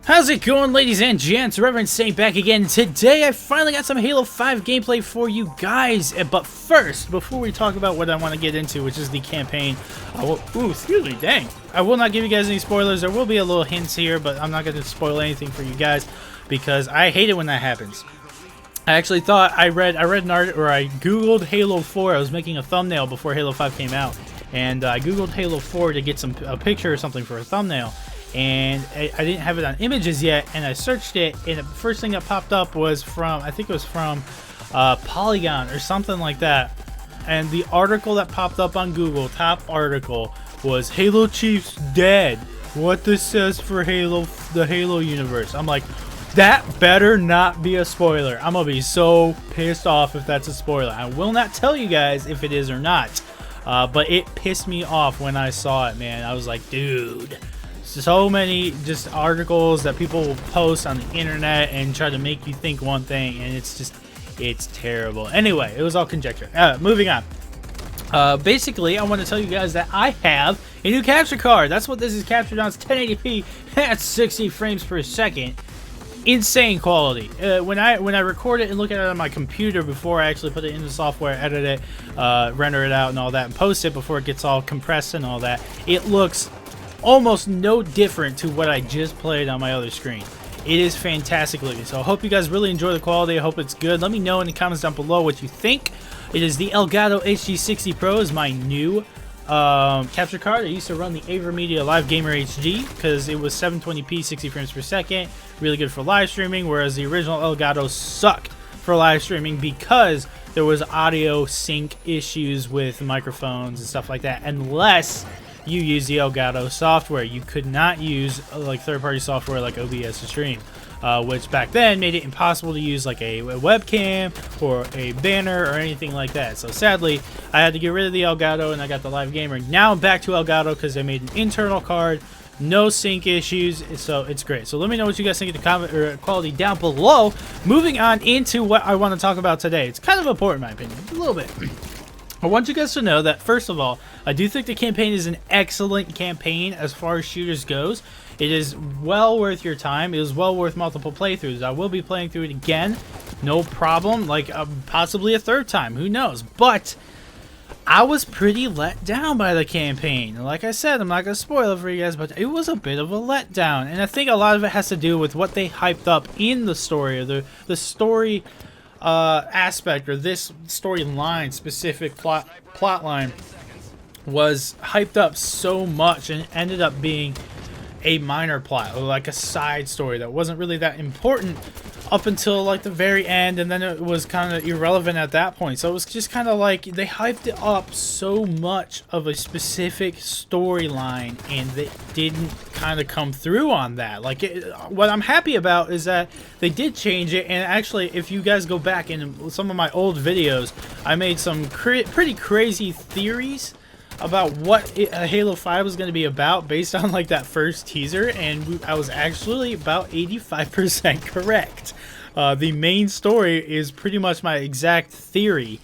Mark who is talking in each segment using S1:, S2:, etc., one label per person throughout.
S1: How's it going, ladies and gents? Reverend Saint back again. Today I finally got some Halo 5 gameplay for you guys. But first, before we talk about what I want to get into, which is the campaign, excuse me, dang. I will not give you guys any spoilers. There will be a little hints here, but I'm not going to spoil anything for you guys because I hate it when that happens. I actually thought I read an article, or I googled Halo 4. I was making a thumbnail before Halo 5 came out, and I googled Halo 4 to get a picture or something for a thumbnail. And I didn't have it on images yet, and I searched it, and the first thing that popped up was from, I think it was from Polygon or something like that. And the article that popped up on Google, top article, was Halo Chief's dead. What this says for Halo, the Halo universe. I'm like, that better not be a spoiler. I'm gonna be so pissed off if that's a spoiler. I will not tell you guys if it is or not, but it pissed me off when I saw it, man. I was like, dude. So many just articles that people post on the internet and try to make you think one thing, and it's terrible. Anyway, it was all conjecture. Moving on. Basically, I want to tell you guys that I have a new capture card. That's what this is captured on. It's 1080p at 60 frames per second. Insane quality. When I record it and look at it on my computer before I actually put it in the software, edit it, render it out and all that, and post it before it gets all compressed and all that, it looks almost no different to what I just played on my other screen. It is fantastic looking. So I hope you guys really enjoy the quality. I hope it's good. Let me know in the comments down below what you think. It is the Elgato HD60 Pro is my new capture card. I used to run the AverMedia Live Gamer HD because it was 720p 60 frames per second, really good for live streaming, whereas the original Elgato sucked for live streaming because there was audio sync issues with microphones and stuff like that, unless you use the Elgato software. You could not use like third-party software like OBS to stream, which back then made it impossible to use like a webcam or a banner or anything like that. So sadly, I had to get rid of the Elgato and I got the Live Gamer. Now I'm back to Elgato because they made an internal card, no sync issues, so it's great. So let me know what you guys think of the comment or quality down below. Moving on into what I want to talk about today. It's kind of important in my opinion, a little bit. I want you guys to know that, first of all, I do think the campaign is an excellent campaign as far as shooters goes. It is well worth your time. It is well worth multiple playthroughs. I will be playing through it again, no problem, like possibly a third time, who knows. But I was pretty let down by the campaign. Like I said, I'm not going to spoil it for you guys, but it was a bit of a letdown. And I think a lot of it has to do with what they hyped up in the story, or the story aspect, or this storyline, specific plot line was hyped up so much and ended up being a minor plot, or like a side story that wasn't really that important up until like the very end, and then it was kind of irrelevant at that point. So it was just kind of like they hyped it up so much of a specific storyline, and they didn't kind of come through on that. Like what I'm happy about is that they did change it, and actually if you guys go back in some of my old videos, I made some pretty crazy theories about what Halo 5 was going to be about based on like that first teaser, and I was actually about 85% correct. The main story is pretty much my exact theory,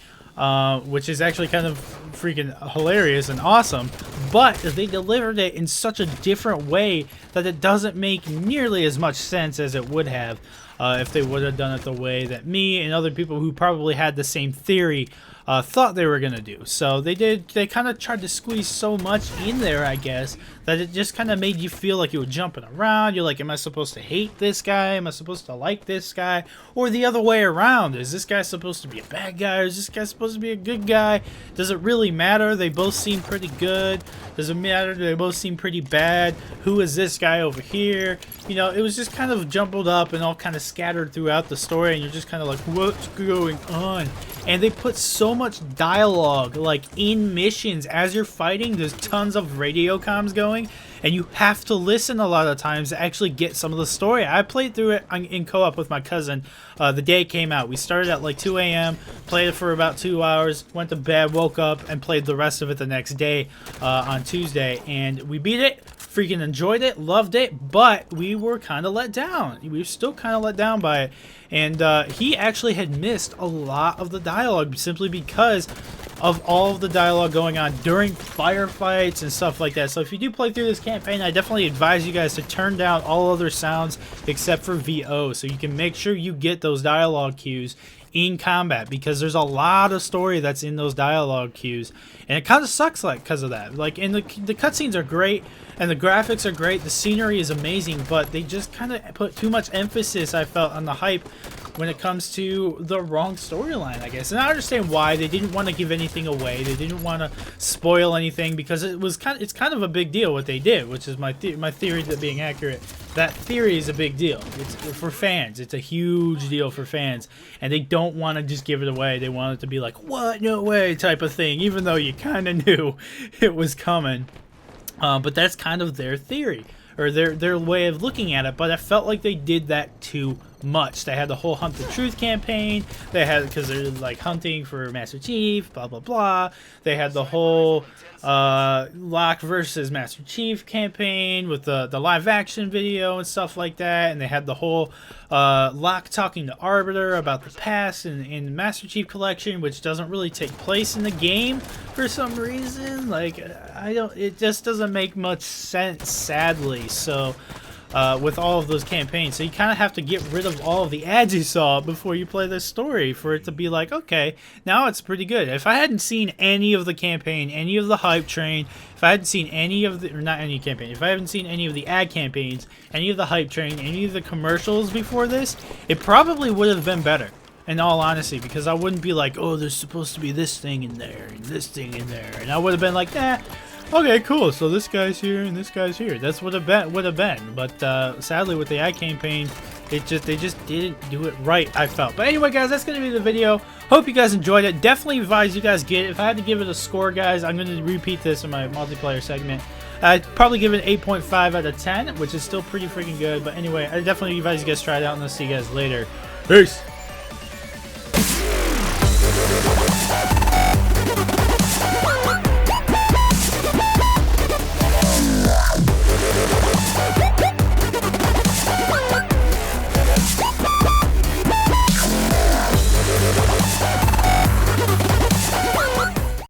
S1: which is actually kind of freaking hilarious and awesome, but they delivered it in such a different way that it doesn't make nearly as much sense as it would have if they would have done it the way that me and other people who probably had the same theory thought they were gonna do. So they kind of tried to squeeze so much in there, I guess, that it just kind of made you feel like you were jumping around. You're like, am I supposed to hate this guy? Am I supposed to like this guy? Or the other way around, is this guy supposed to be a bad guy, or is this guy supposed to be a good guy? Does it really matter? They both seem pretty good. Does it matter? They both seem pretty bad. Who is this guy over here? You know, it was just kind of jumbled up and all kind of scattered throughout the story, and you're just kind of like, what's going on? And they put so much dialogue like in missions as you're fighting. There's tons of radio comms going, and you have to listen a lot of times to actually get some of the story. I played through it in co-op with my cousin the day it came out. We started at like 2 a.m., played it for about 2 hours, went to bed, woke up, and played the rest of it the next day on Tuesday, and we beat it. Freaking enjoyed it, loved it, but we were kind of let down. We were still kind of let down by it. And he actually had missed a lot of the dialogue simply because of all of the dialogue going on during firefights and stuff like that. So if you do play through this campaign, I definitely advise you guys to turn down all other sounds except for VO, so you can make sure you get those dialogue cues in combat, because there's a lot of story that's in those dialogue cues, and it kind of sucks like because of that. Like, and the cutscenes are great and the graphics are great, the scenery is amazing, but they just kind of put too much emphasis, I felt, on the hype when it comes to the wrong storyline, I guess. And I understand why. They didn't want to give anything away. They didn't want to spoil anything, because it's kind of a big deal what they did, which is my theory that being accurate. That theory is a big deal. It's for fans. It's a huge deal for fans, and they don't want to just give it away. They want it to be like, what? No way type of thing, even though you kind of knew it was coming. But that's kind of their theory, or their way of looking at it. But I felt like they did that too much. They had the whole Hunt the Truth campaign. They had, because they're like hunting for Master Chief, blah blah blah. They had the whole Locke versus Master Chief campaign with the live action video and stuff like that. And they had the whole Locke talking to Arbiter about the past in the Master Chief collection, which doesn't really take place in the game for some reason. Like, it just doesn't make much sense, sadly. So with all of those campaigns, so you kind of have to get rid of all of the ads you saw before you play this story for it to be like, okay, now it's pretty good. If I hadn't seen any of the campaign, any of the hype train, if I hadn't seen any of the, or not any campaign, if I haven't seen any of the ad campaigns, any of the hype train, any of the commercials before this, it probably would have been better, in all honesty, because I wouldn't be like, oh, there's supposed to be this thing in there and this thing in there, and I would have been like, nah, okay, cool, so this guy's here and this guy's here. That's what it would have been. But sadly, with the ad campaign, they just didn't do it right, I felt. But anyway, guys, that's going to be the video. Hope you guys enjoyed it. Definitely advise you guys get it. If I had to give it a score, guys, I'm going to repeat this in my multiplayer segment. I'd probably give it 8.5 out of 10, which is still pretty freaking good. But anyway, I definitely advise you guys try it out, and I'll see you guys later. Peace!